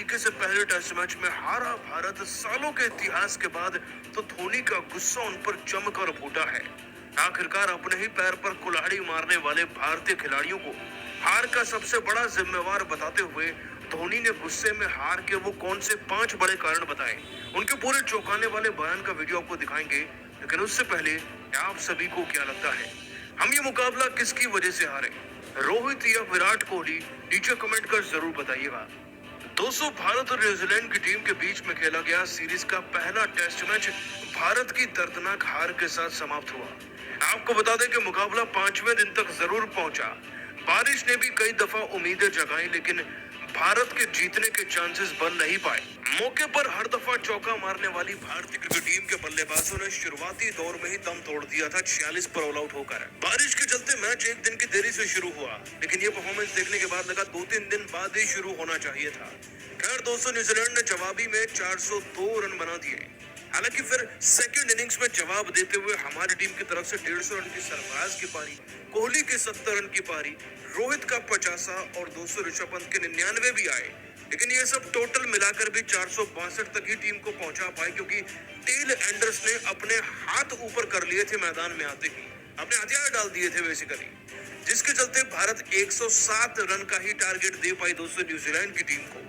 तरीके से पहले टेस्ट मैच में हारा भारत सालों के इतिहास के बाद तो धोनी का गुस्सा उन पर जमकर फूटा है। आखिरकार अपने ही पैर पर कुल्हाड़ी मारने वाले भारतीय खिलाड़ियों को हार का सबसे बड़ा जिम्मेवार बताते हुए धोनी ने गुस्से में हार के वो कौन से 5 बड़े कारण बताए। उनके पूरे चौंकाने वाले बयान का वीडियो आपको दिखाएंगे, लेकिन उससे पहले आप सभी को क्या लगता है, हम ये मुकाबला किसकी वजह से हारे, रोहित या विराट कोहली? नीचे कमेंट कर जरूर बताइएगा। दोस्तों, भारत और न्यूजीलैंड की टीम के बीच में खेला गया सीरीज का पहला टेस्ट मैच भारत की दर्दनाक हार के साथ समाप्त हुआ। आपको बता दें कि मुकाबला 5वें दिन तक जरूर पहुंचा। बारिश ने भी कई दफा उम्मीदें जगाई, लेकिन भारत के जीतने के चांसेस बन नहीं पाए। मौके पर हर दफा चौका मारने वाली भारतीय क्रिकेट टीम के बल्लेबाजों ने शुरुआती दौर में ही दम तोड़ दिया था 46 पर ऑल आउट होकर। बारिश के चलते मैच एक दिन की देरी से शुरू हुआ, लेकिन ये परफॉर्मेंस देखने के बाद लगा 2-3 दिन बाद ही शुरू होना चाहिए था। खैर दोस्तों, न्यूजीलैंड ने जवाबी में 402 रन बना दिए। हालांकि फिर सेकंड इनिंग्स में जवाब देते हुए हमारी टीम की तरफ से 150 रन की सरफराज की पारी, कोहली के 70 रन की पारी, रोहित का 50 और 200 ऋषभ पंत के 99 भी आए। लेकिन ये सब टोटल मिलाकर भी 462 तक ही टीम को पहुंचा पाए, क्योंकि टेल एंडर्स ने अपने हाथ ऊपर कर लिए थे मैदान में आते ही, अपने हथियार डाल दिए थे बेसिकली, जिसके चलते भारत 107 रन का ही टारगेट दे पाई दोस्तों न्यूजीलैंड की टीम को।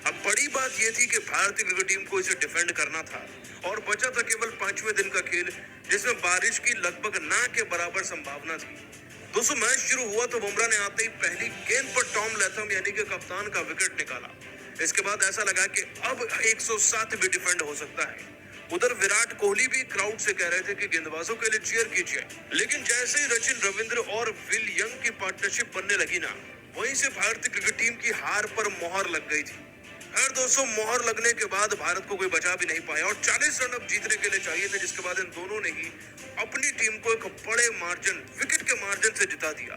अब बड़ी बात यह थी कि भारतीय क्रिकेट टीम को इसे डिफेंड करना था और बचा था केवल 5वें दिन का खेल, जिसमें बारिश की लगभग ना के बराबर संभावना थी। दोस्तों, मैच शुरू हुआ तो बुमराह ने आते ही पहली गेंद पर टॉम लैथम यानी कि कप्तान का विकेट निकाला। इसके बाद ऐसा लगा कि अब 107 भी डिफेंड हो सकता है। उधर विराट कोहली भी क्राउड से कह रहे थे कि गेंदबाजों के लिए चीयर कीजिए, लेकिन जैसे ही सचिन रविंद्र और विल यंग की पार्टनरशिप बनने लगी ना, वहीं से भारतीय क्रिकेट टीम की हार पर मोहर लग गई थी। हर दोस्तों, मोहर लगने के बाद भारत को कोई बचा भी नहीं पाया और 40 रन अब जीतने के लिए चाहिए थे, जिसके बाद इन दोनों ने ही अपनी टीम को एक बड़े मार्जिन, विकेट के मार्जिन से जिता दिया।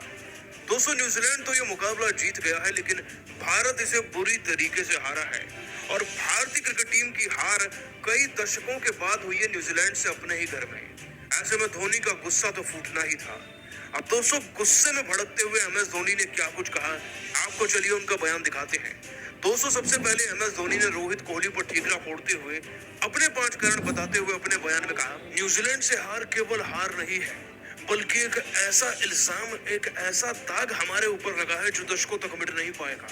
दोस्तों, न्यूजीलैंड तो ये मुकाबला जीत गया है, लेकिन भारत इसे बुरी तरीके से हारा है और भारतीय क्रिकेट टीम की हार कई दशकों के बाद हुई है न्यूजीलैंड से अपने ही घर में। ऐसे में धोनी का गुस्सा तो फूटना ही था। अब दोस्तों, गुस्से में भड़कते हुए एम एस धोनी ने क्या कुछ कहा, आपको चलिए उनका बयान दिखाते हैं। दोस्तों, सबसे पहले एम एस धोनी ने रोहित कोहली पर ठीकरा फोड़ते हुए अपने 5 कारण बताते हुए अपने बयान में कहा, न्यूजीलैंड से हार केवल हार नहीं है, बल्कि एक ऐसा इल्जाम, एक ऐसा दाग हमारे ऊपर लगा है जो दशकों तक मिट नहीं पाएगा।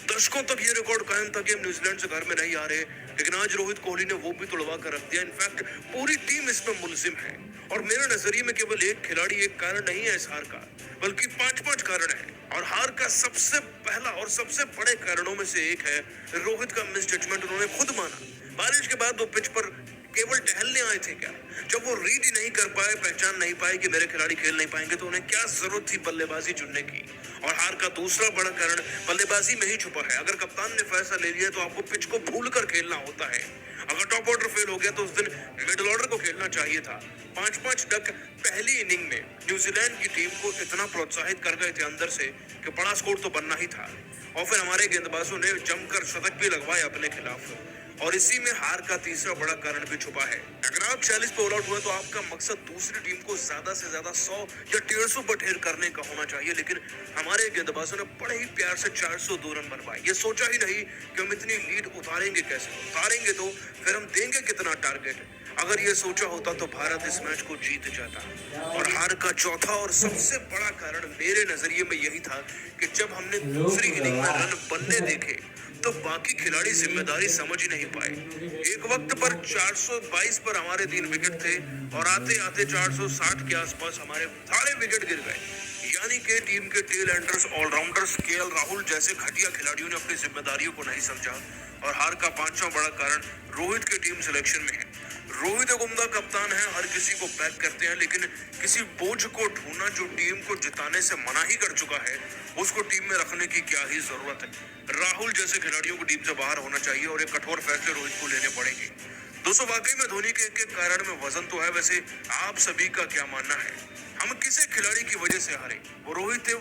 दशकों तक ये रिकॉर्ड कायम था कि हम न्यूजीलैंड से घर में नहीं आ रहे, लेकिन आज रोहित कोहली ने वो भी तोड़वा कर रख दिया। इनफैक्ट पूरी टीम इसमें मुलजिम है और मेरे नजरिए में केवल एक खिलाड़ी, एक कारण नहीं है इस हार का, बल्कि 5-5 कारण है। और हार का सबसे पहला और सबसे बड़े कारणों में से एक है रोहित का मिस जजमेंट। उन्होंने खुद माना, बारिश के बाद वो पिच पर केवल टहलने आए थे क्या? जब वो रीड ही नहीं कर पाए, पहचान नहीं पाए कि मेरे खिलाड़ी खेल नहीं पाएंगे, तो उन्हें क्या जरूरत थी बल्लेबाजी चुनने की? और हार का दूसरा बड़ा कारण बल्लेबाजी में ही छुपा है। अगर कप्तान ने फैसला ले लिया तो आपको पिच को भूल कर खेलना होता है। अगर टॉप ऑर्डर फेल हो गया तो उस दिन मिडिल ऑर्डर को खेलना चाहिए था। 5-5 डक पहली इनिंग में न्यूजीलैंड की टीम को इतना प्रोत्साहित कर गए थे अंदर से कि बड़ा स्कोर तो बनना ही था। और फिर हमारे गेंदबाजों ने जमकर शतक भी लगवाए अपने खिलाफ, और इसी में हार का तीसरा बड़ा कारण भी छुपा है। अगर आप 40 पे ऑल आउट हुए तो आपका मकसद दूसरी टीम को ज्यादा से ज्यादा 100 या 150 पर ढेर करने का होना चाहिए, लेकिन हमारे गेंदबाजों ने बड़े ही प्यार से 402 रन बनवाए। ये सोचा ही नहीं कि हम इतनी लीड उतारेंगे कैसे, उतारेंगे तो फिर हम देंगे कितना टारगेट। अगर ये सोचा होता तो भारत इस मैच को जीत जाता। और हार का चौथा और सबसे बड़ा कारण मेरे नजरिए में यही था कि जब हमने दूसरी इनिंग में रन बनने देखे तो बाकी खिलाड़ी जिम्मेदारी समझ ही नहीं पाए। एक वक्त पर 422 पर हमारे 3 विकेट थे और आते आते 460 के आसपास हमारे सारे विकेट गिर गए। यानी कि टीम के tell Anders, allrounders KL Rahul जैसे घटिया खिलाड़ियों ने अपनी जिम्मेदारियों को नहीं समझा। और हार का 5वां बड़ा कारण रोहित के टीम सिलेक्शन में है। रोहित एक उम्दा कप्तान है, हर किसी को बैक करते हैं, लेकिन किसी बोझ को ढूंढना जो टीम को जिताने से मना ही कर चुका है, उसको टीम में रखने की क्या ही जरूरत है। राहुल जैसे खिलाड़ियों को टीम से बाहर होना चाहिए और एक कठोर फैसले रोहित को लेने पड़ेंगे। दोस्तों, वाकई में धोनी के एक कारण में वजन तो है। वैसे आप सभी का क्या मानना है, हम किसे खिलाड़ी की वजह से हारे? वो रोहित थे,